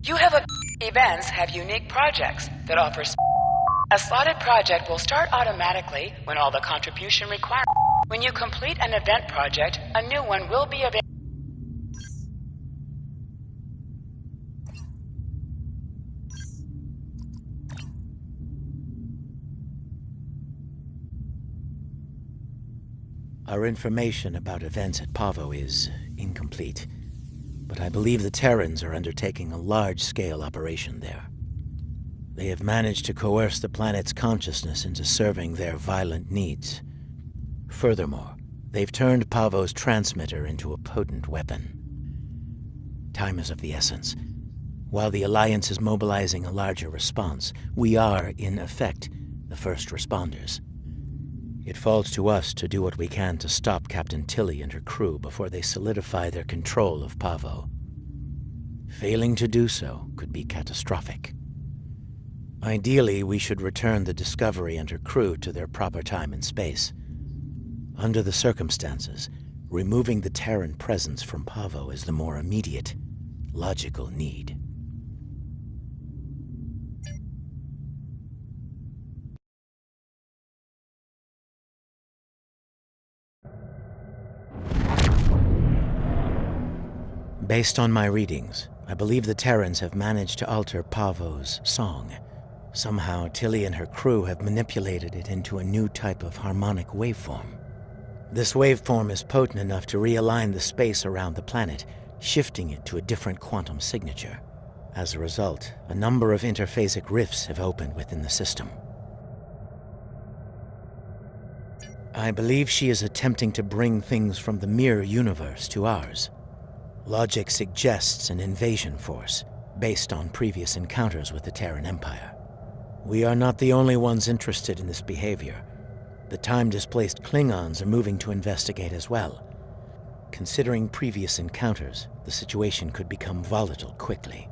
You have events have unique projects that offer. A slotted project will start automatically when all the contribution requirements. When you complete an event project, a new one will be available. Our information about events at Pavo is incomplete, but I believe the Terrans are undertaking a large-scale operation there. They have managed to coerce the planet's consciousness into serving their violent needs. Furthermore, they've turned Pavo's transmitter into a potent weapon. Time is of the essence. While the Alliance is mobilizing a larger response, we are, in effect, the first responders. It falls to us to do what we can to stop Captain Tilly and her crew before they solidify their control of Pavo. Failing to do so could be catastrophic. Ideally, we should return the Discovery and her crew to their proper time and space. Under the circumstances, removing the Terran presence from Pavo is the more immediate, logical need. Based on my readings, I believe the Terrans have managed to alter Pavo's song. Somehow, Tilly and her crew have manipulated it into a new type of harmonic waveform. This waveform is potent enough to realign the space around the planet, shifting it to a different quantum signature. As a result, a number of interphasic rifts have opened within the system. I believe she is attempting to bring things from the mirror universe to ours. Logic suggests an invasion force, based on previous encounters with the Terran Empire. We are not the only ones interested in this behavior. The time-displaced Klingons are moving to investigate as well. Considering previous encounters, the situation could become volatile quickly.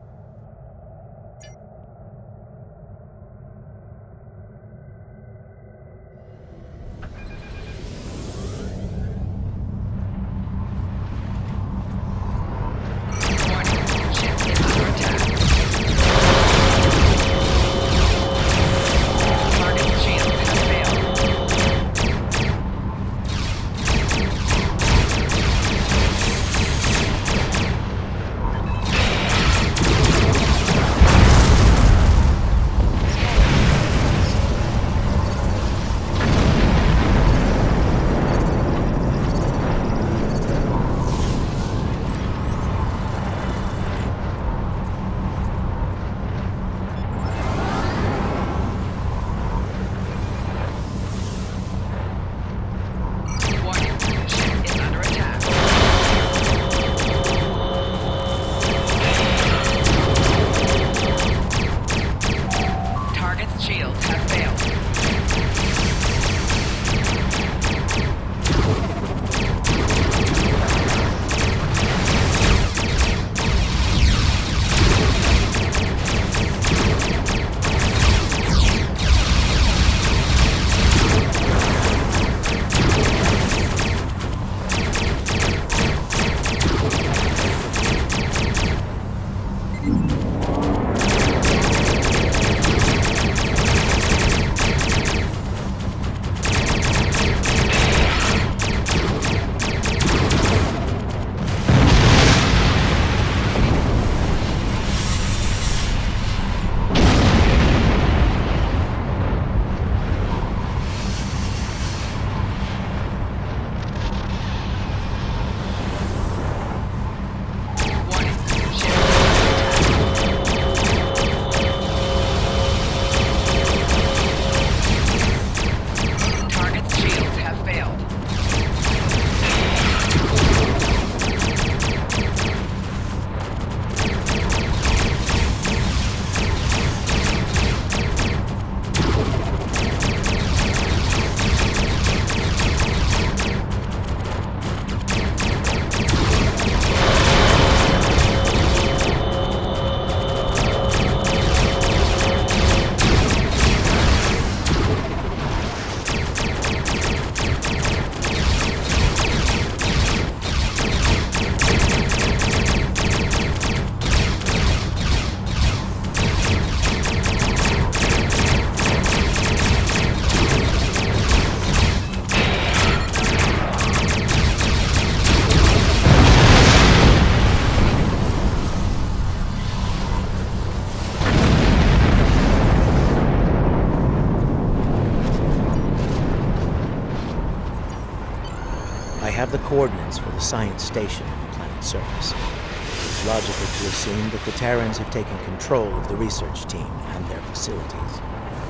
have the coordinates for the science station on the planet's surface. It is logical to assume that the Terrans have taken control of the research team and their facilities.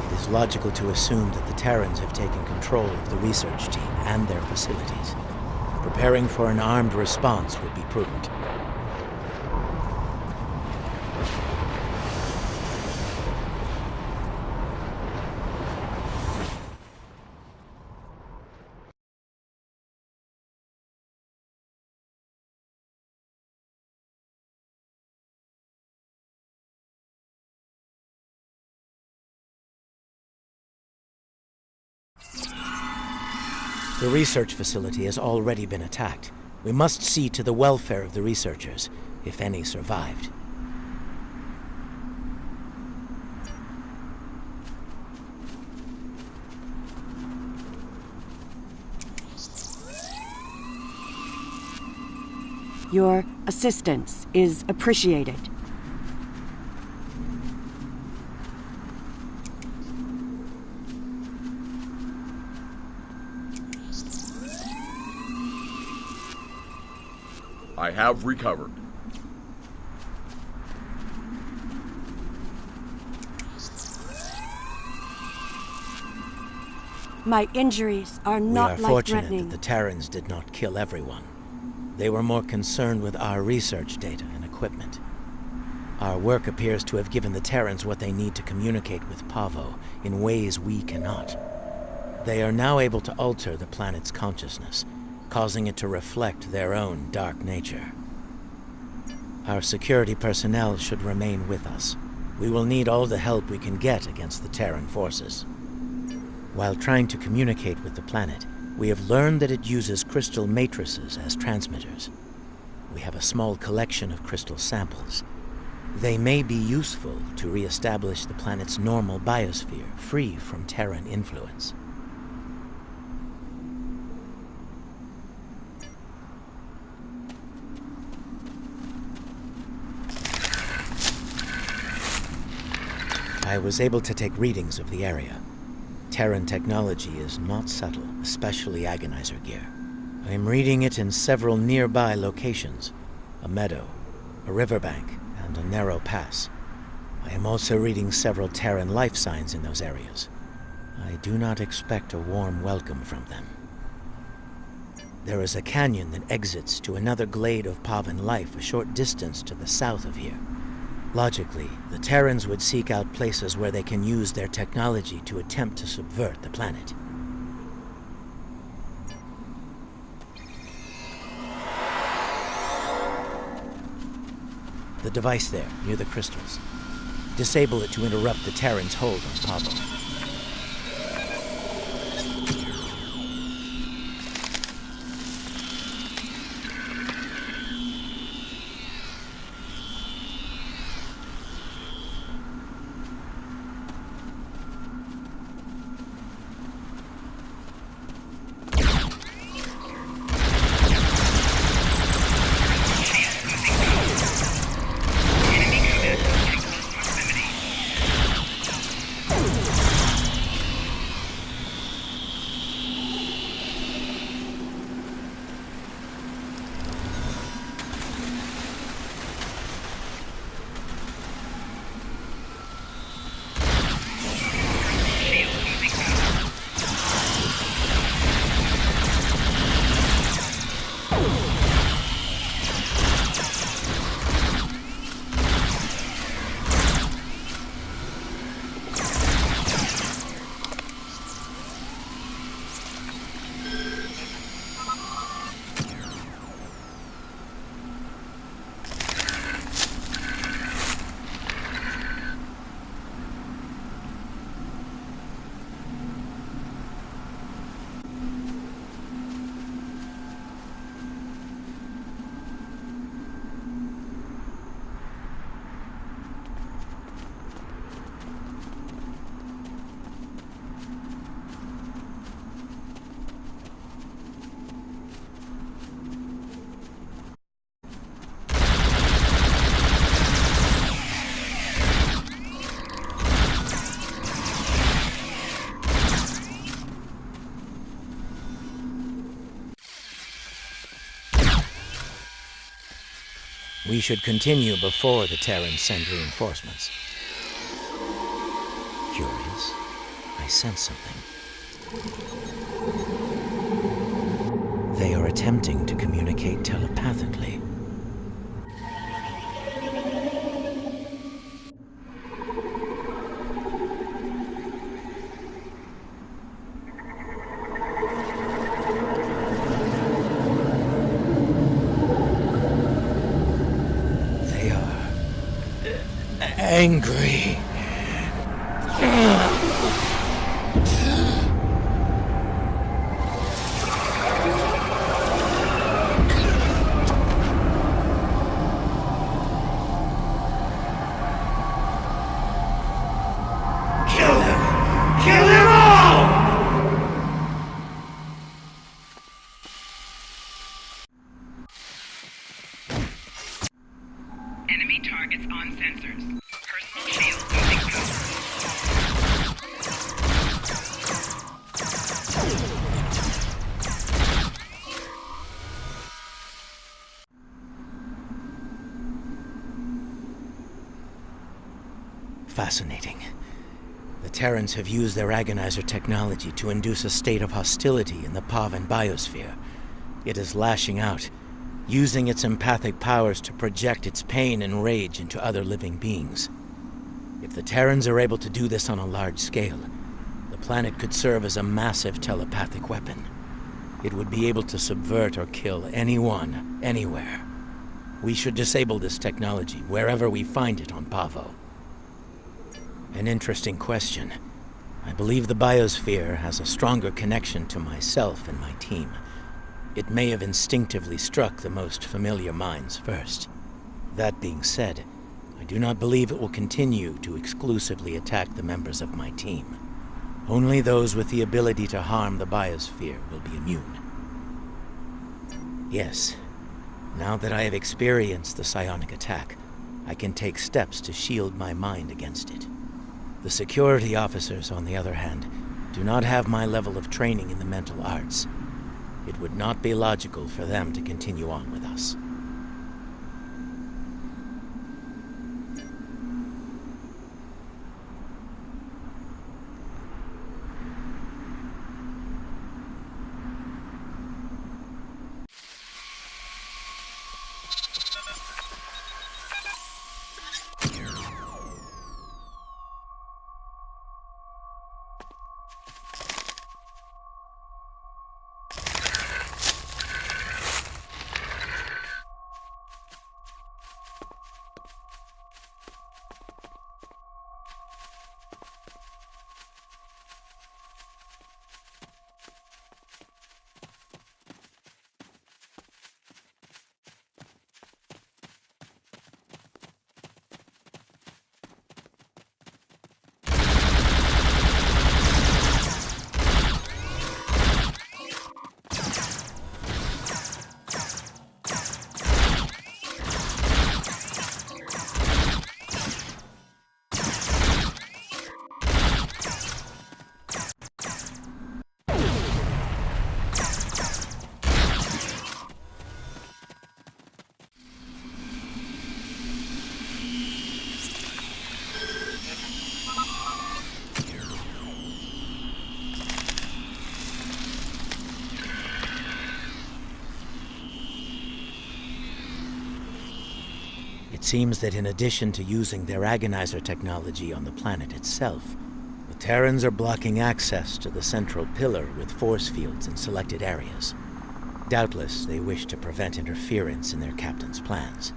It is logical to assume that the Terrans have taken control of the research team and their facilities. Preparing for an armed response would be prudent. The research facility has already been attacked. We must see to the welfare of the researchers, if any survived. Your assistance is appreciated. I have recovered. My injuries are not We are fortunate life-threatening. that the Terrans did not kill everyone. They were more concerned with our research data and equipment. Our work appears to have given the Terrans what they need to communicate with Pavo in ways we cannot. They are now able to alter the planet's consciousness, causing it to reflect their own dark nature. Our security personnel should remain with us. We will need all the help we can get against the Terran forces. While trying to communicate with the planet, we have learned that it uses crystal matrices as transmitters. We have a small collection of crystal samples. They may be useful to re-establish the planet's normal biosphere, free from Terran influence. I was able to take readings of the area. Terran technology is not subtle, especially agonizer gear. I am reading it in several nearby locations: a meadow, a riverbank, and a narrow pass. I am also reading several Terran life signs in those areas. I do not expect a warm welcome from them. There is a canyon that exits to another glade of Pavan life a short distance to the south of here. Logically, the Terrans would seek out places where they can use their technology to attempt to subvert the planet. The device there, near the crystals. Disable it to interrupt the Terrans' hold on Pavo. We should continue before the Terrans send reinforcements. Curious. I sense something. They are attempting to communicate telepathically. They are angry. Enemy targets on sensors. Personal shield moving out. Fascinating. The Terrans have used their agonizer technology to induce a state of hostility in the Pavan biosphere. It is lashing out, using its empathic powers to project its pain and rage into other living beings. If the Terrans are able to do this on a large scale, the planet could serve as a massive telepathic weapon. It would be able to subvert or kill anyone, anywhere. We should disable this technology wherever we find it on Pavo. An interesting question. I believe the biosphere has a stronger connection to myself and my team. It may have instinctively struck the most familiar minds first. That being said, I do not believe it will continue to exclusively attack the members of my team. Only those with the ability to harm the biosphere will be immune. Yes, now that I have experienced the psionic attack, I can take steps to shield my mind against it. The security officers, on the other hand, do not have my level of training in the mental arts. It would not be logical for them to continue on with us. It seems that in addition to using their agonizer technology on the planet itself, the Terrans are blocking access to the central pillar with force fields in selected areas. Doubtless, they wish to prevent interference in their captain's plans.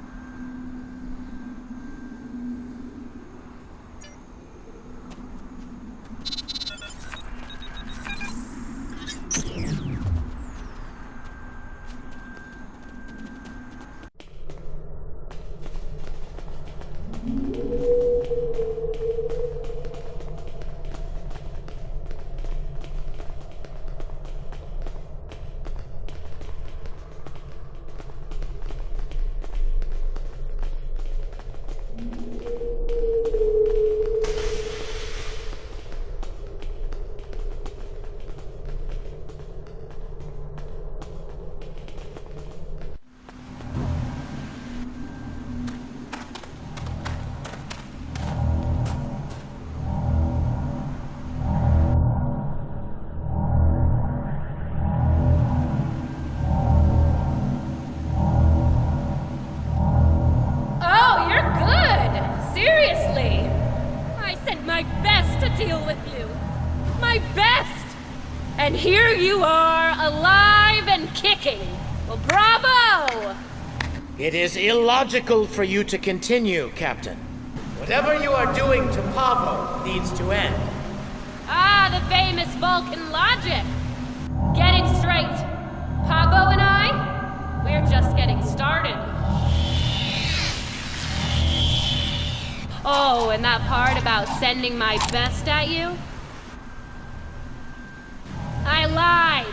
And here you are, alive and kicking. Well, bravo! It is illogical for you to continue, Captain. Whatever you are doing to Pavo needs to end. Ah, the famous Vulcan logic. Get it straight. Pavo and I, we're just getting started. Oh, and that part about sending my best at you? I lied.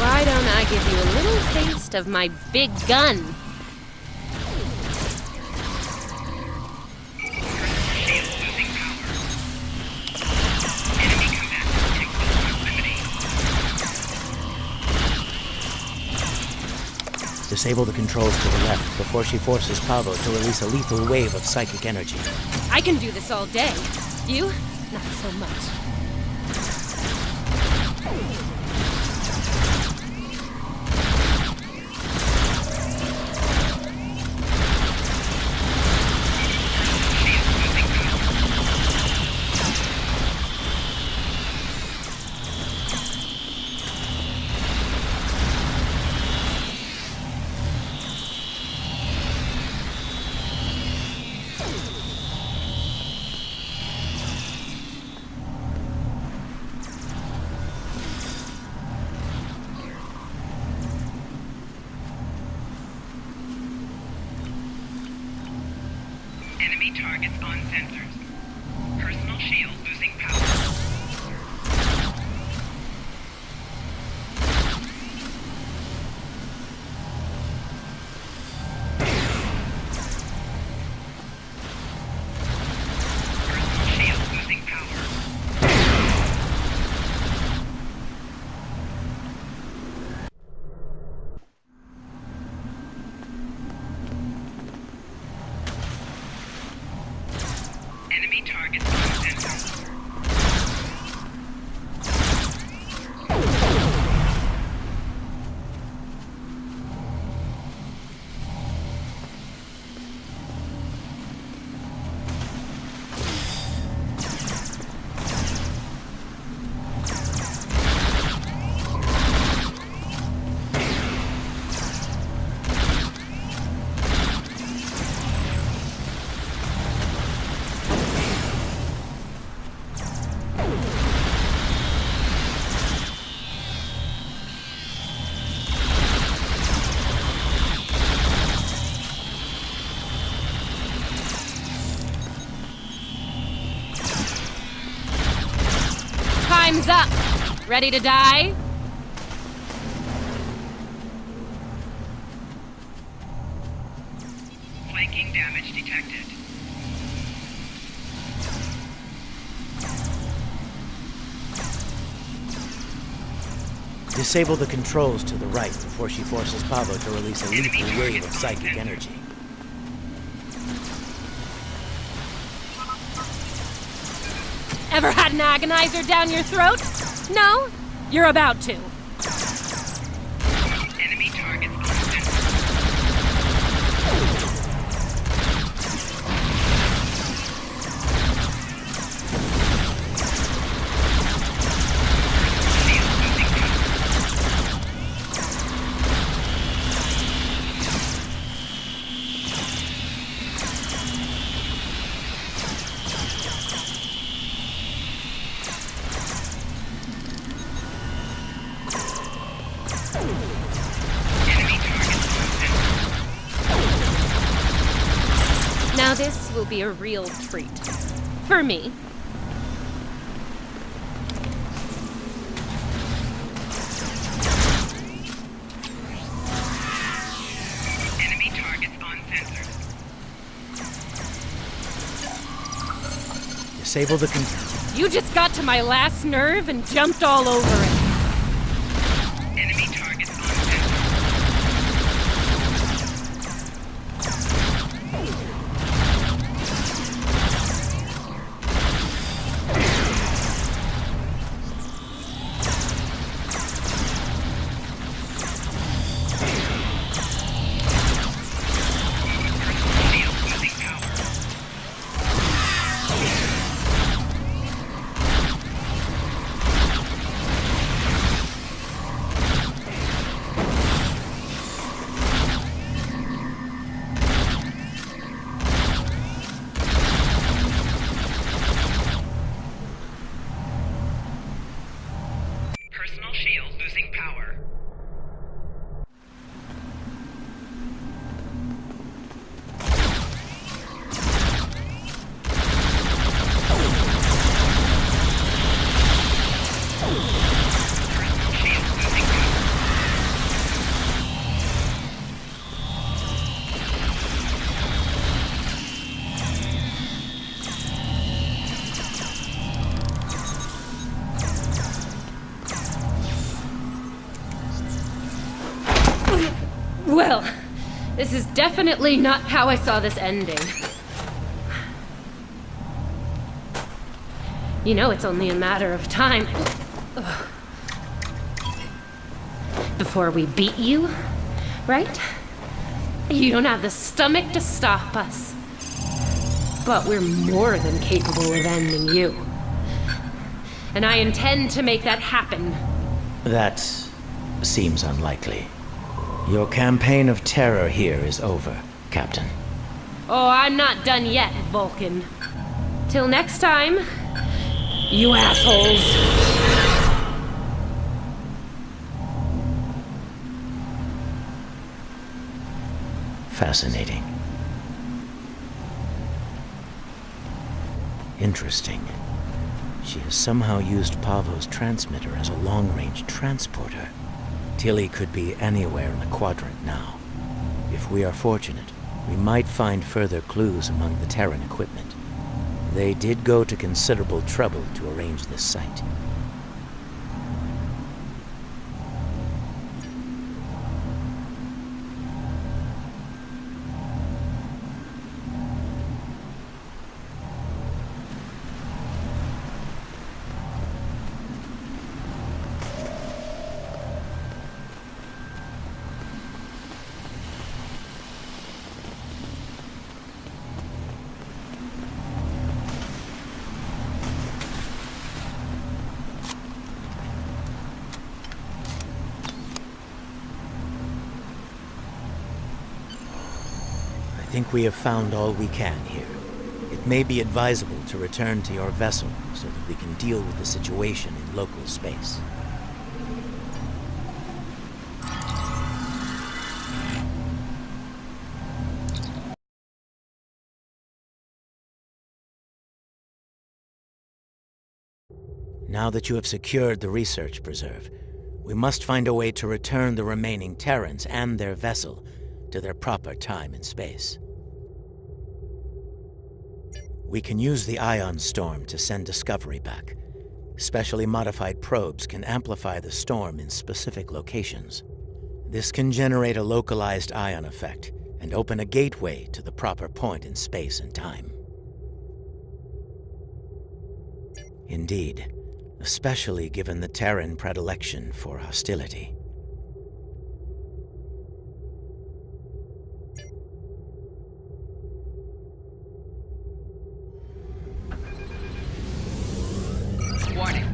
Why don't I give you a little taste of my big gun? Disable the controls to the left before she forces Pavo to release a lethal wave of psychic energy. I can do this all day. You? Not so much. Enemy targets on sensors. Personal shield losing power. Personal shield losing power. Enemy targets on sensors. Time's up. Ready to die? Flanking damage detected. Disable the controls to the right before she forces Pavo to release a lethal wave of psychic energy. Ever had an agonizer down your throat? No? You're about to. Enemy targets on sensors. Shield losing power. be a real treat. For me. Enemy targets on sensors. Disable the You just got to my last nerve and jumped all over it. Enemy targets on sensors. Personal shield losing power. Personal shield losing power. Well, this is definitely not how I saw this ending. You know, it's only a matter of time before we beat you, right? You don't have the stomach to stop us. But we're more than capable of ending you. And I intend to make that happen. That seems unlikely. Your campaign of terror here is over, Captain. Oh, I'm not done yet, Vulcan. Till next time, you assholes. Fascinating. Interesting. She has somehow used Pavo's transmitter as a long-range transporter. Tilly could be anywhere in the quadrant now. If we are fortunate, we might find further clues among the Terran equipment. They did go to considerable trouble to arrange this site. I think we have found all we can here. It may be advisable to return to your vessel so that we can deal with the situation in local space. Now that you have secured the research preserve, we must find a way to return the remaining Terrans and their vessel to their proper time and space. We can use the ion storm to send Discovery back. Specially modified probes can amplify the storm in specific locations. This can generate a localized ion effect and open a gateway to the proper point in space and time. Indeed, especially given the Terran predilection for hostility. Warning.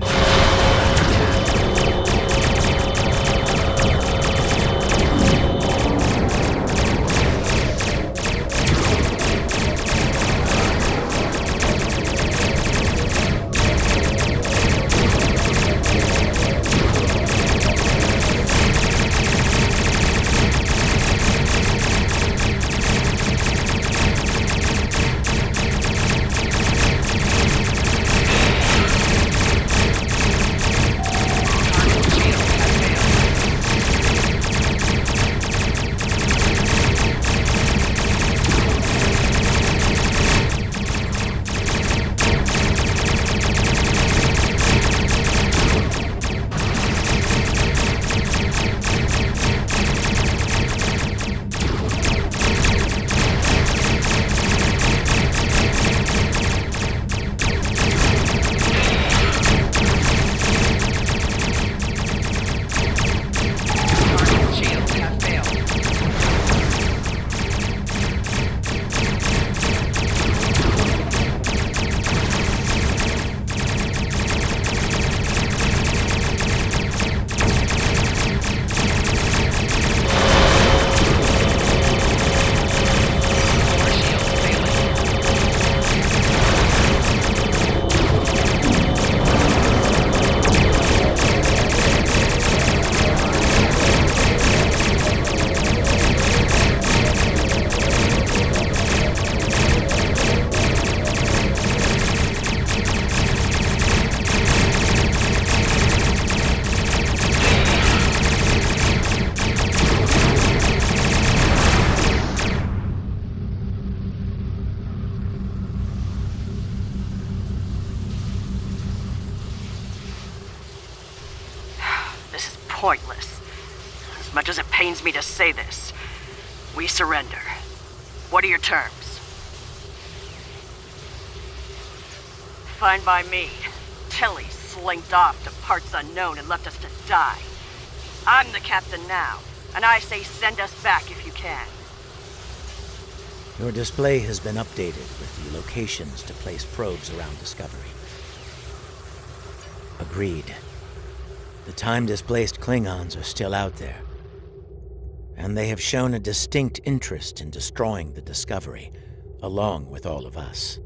pointless. As much as it pains me to say this, we surrender. What are your terms? Fine by me. Tilly slinked off to parts unknown and left us to die. I'm the captain now, and I say send us back if you can. Your display has been updated with the locations to place probes around Discovery. Agreed. The time-displaced Klingons are still out there, and they have shown a distinct interest in destroying the Discovery, along with all of us.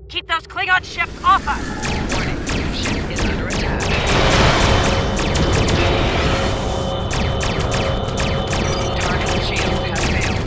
Keep those Klingon ships off us! Warning, ship is under attack. Target shield has failed.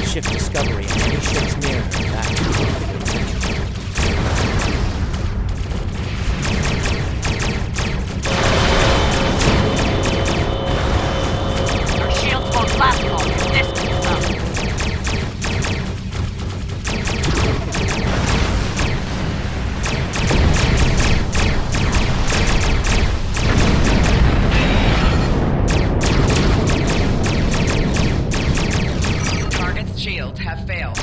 Shift Discovery and any ships near her back to the regular section. Our shields won't last long if this keeps up. Shields have failed.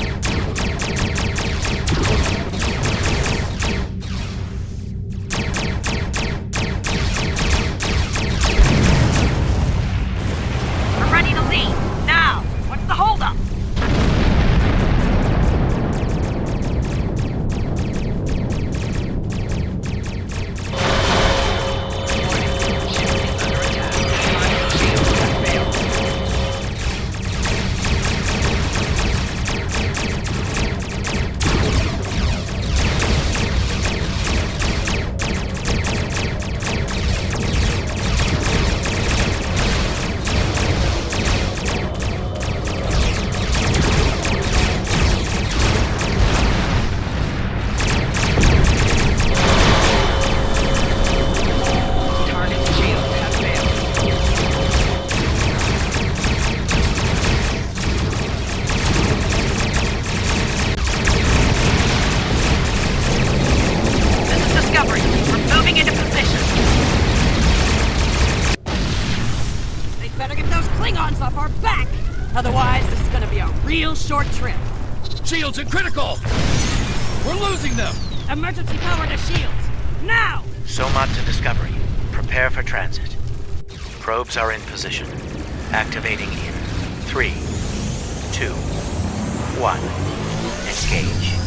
We're ready to leave. Now! What's the holdup? Moving into position. get those Klingons off our back! Otherwise, this is gonna be a real short trip. Shields are critical! We're losing them! Emergency power to shields! Now! Somot to Discovery. Prepare for transit. Probes are in position. Activating in 3, 2, 1. Engage.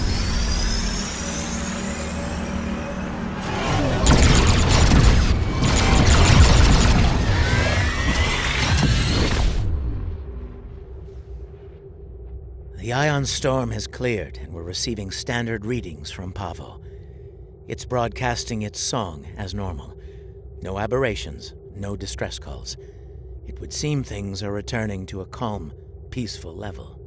The ion storm has cleared, and we're receiving standard readings from Pavo. It's broadcasting its song as normal. No aberrations, no distress calls. It would seem things are returning to a calm, peaceful level.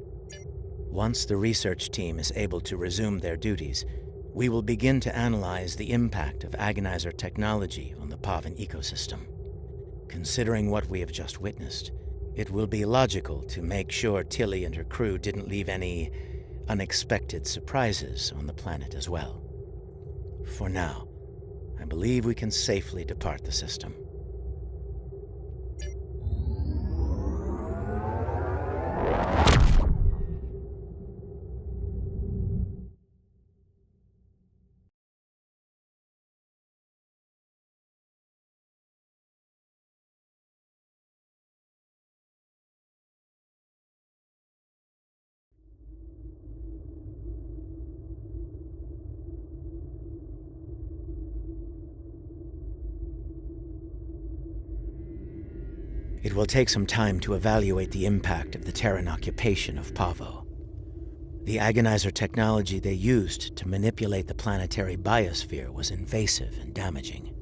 Once the research team is able to resume their duties, we will begin to analyze the impact of agonizer technology on the Pavan ecosystem. Considering what we have just witnessed, it will be logical to make sure Tilly and her crew didn't leave any unexpected surprises on the planet as well. For now, I believe we can safely depart the system. It will take some time to evaluate the impact of the Terran occupation of Pavo. The agonizer technology they used to manipulate the planetary biosphere was invasive and damaging.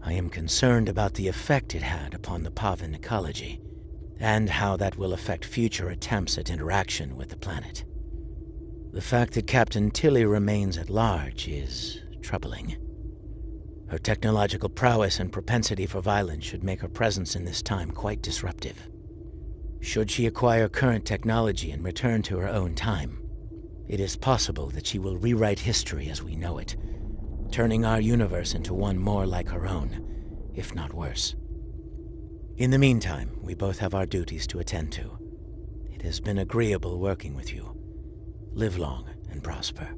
I am concerned about the effect it had upon the Pavan ecology, and how that will affect future attempts at interaction with the planet. The fact that Captain Tilly remains at large is troubling. Her technological prowess and propensity for violence should make her presence in this time quite disruptive. Should she acquire current technology and return to her own time, it is possible that she will rewrite history as we know it, turning our universe into one more like her own, if not worse. In the meantime, we both have our duties to attend to. It has been agreeable working with you. Live long and prosper.